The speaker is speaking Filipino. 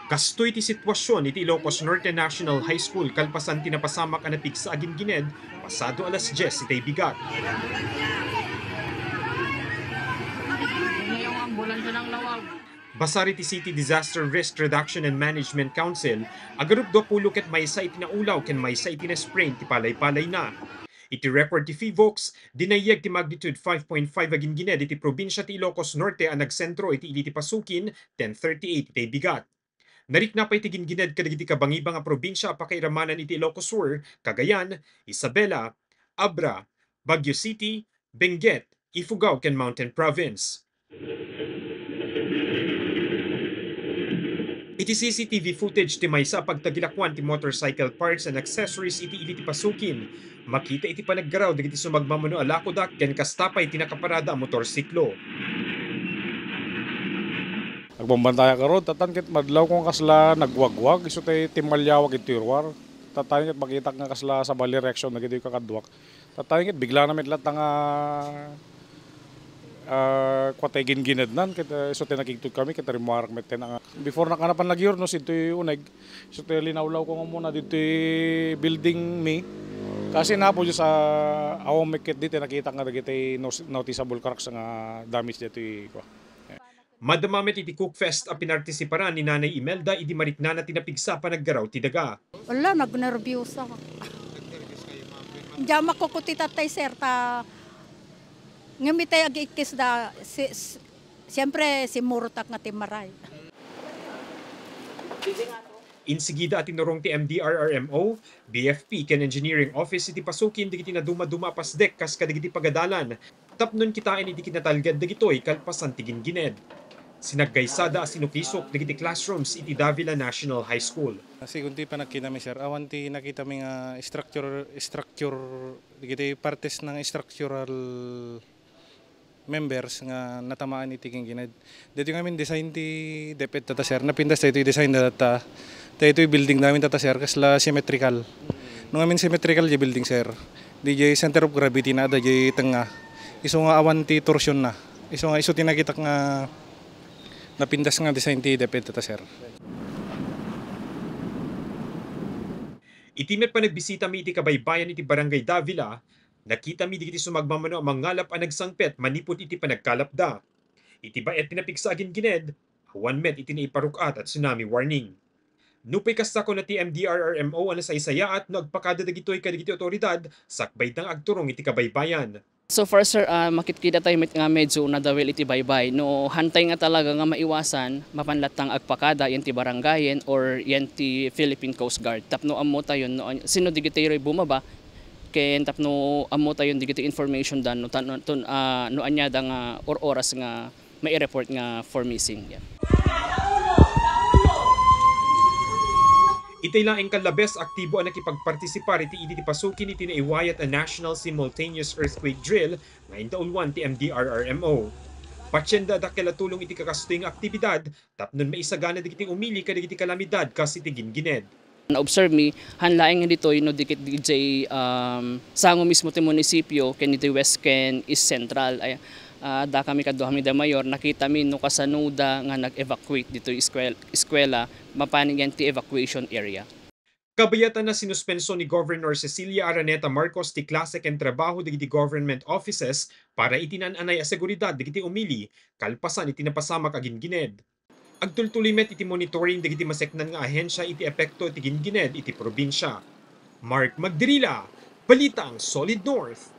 Kastoy ti sitwasyon iti Ilocos Norte National High School kalpasan tinapasamak anapig sa Agingined pasado alas 10 itay bigat. Yung ambulansya ng lawag. Basari ti City Disaster Risk Reduction and Management Council, agarup 20 ket maysa iti naulaw ken maysa iti na-sprain ti palay-palay na. Iti record ti FIVOX, dinayeg ti magnitude 5.5 Agingined iti probinsya ti Ilocos Norte ang nagsentro iti ili ti Pasukin 10:38 itay bigat. Nariknapay ti Gingined kadagiti kabangiba nga probinsya pakairamanan iti Ilocos Sur, Cagayan, Isabela, Abra, Baguio City, Benguet, Ifugao ken Mountain Province. Iti CCTV footage ti maysa pagtagilakwan ti motorcycle parts and accessories iti ili ti Pasukin. Makita iti panaggaraw dagiti sumagmamano alakodak ken kastapay ti nakaparada a motorsiklo. Nagbambantaya ka ron, tatan kit madlaw kong kasla nagwagwag, iso tayo timalyawag iti irwar. Tatan kit makita nga kasla sa bali reaksyon na gito'y kakadwak. Tatan kit bigla namin lahat nga kwatay ginginad nan, kit iso tayo nakikitod kami, kita rimarak met nga. Before nakanapan nagyur, no, ito'y uneg, iso tayo linawlaw ko nga muna dito'y building me. Kasi na po sa awang mekit dito, nakita nga nagito'y noticeable cracks nga damage dito'y kwa. Madamamit iti Cookfest a pinartisiparan ni Nanay Imelda idi mariknana tinapigsa panaggaraw ti daga. Wala, nagnervyos ako. Diyan makukuti tatay sir, ngamitay ag-ikis da, siyempre si Murutak nga timaray. Insigida at tinurong ti MDRRMO, BFP ken Engineering Office iti Pasukin digiti na duma-duma pasdek kas kadagiti pagadalan. Tapnon kitain iti kinatalgad dagitoy kalpasan ti Gingined. Sinaggaysada as sinukisok digiti classrooms iti Davila National High School. Kasi kunti pa nakita mi sir, awan ti nakita mi nga structure digiti partes ng structural members nga natamaan iti Gingined. Dito ngamin design ti DepEd tata sir, napindas tayo design data. Tayo building namin tata sir kasla symmetrical. Nung ngamin symmetrical di building sir. Di center of gravity na da di tenga. Iso nga awan ti torsion na. Iso tinakita nga napindas nga design ti DepEd tata sir. Itimet pa nagbisita mi iti kabaybayan iti Barangay Davila, nakita mi digiti sumagmamano ang mangalap ang nagsangpet manipod iti panagkalapda. Iti baet tinapigsa Gingined, awan met iti naiparukat at tsunami warning. Nupay kasta ko na ti MDRRMO ang nasaysaya at nagpakada dagitoy kadagiti otoridad sakbay ng agturong iti kabaybayan. So far sir, makitkita tayo nga medyo nadawil iti baybay. No, hantay nga talaga nga maiwasan, mapanlat ng agpakada, yan ti barangayen or yan ti Philippine Coast Guard. Tapno amo tayo, no, sino digiti rin bumaba, kaya tapno amo tayo digiti information dan, no anyada nga or oras nga mai-report nga for missing. Yan. Itay laing kalabes aktibo ang nakipagpartisipar iti idi ti Pasukin iti naiwayat a National Simultaneous Earthquake Drill nga indaulwan ti MDRRMO. Patsenda dakela tulong iti kakastoy nga aktibidad tapnon maisagana digiti umili kadagiti kalamidad kas iti Gingined. Na-observe mi, hanlaing nga dito, dikit DJ sango mismo ti munisipyo, ken iti West ken East Central. Da kami kaduhami da mayor, nakita mi no kasanuda nga nag-evacuate dito eskwela, mapanig yan ti evacuation area. Kabayatan na sinuspenso ni Governor Cecilia Araneta Marcos ti klase ken trabaho digiti government offices para itinan-anay a seguridad digiti umili, kalpasan iti napasamak a Gingined. Agtultulimet iti monitoring digiti maseknan nga ahensya iti epekto iti Gingined iti probinsya. Mark Magdirila, Balitang Solid North.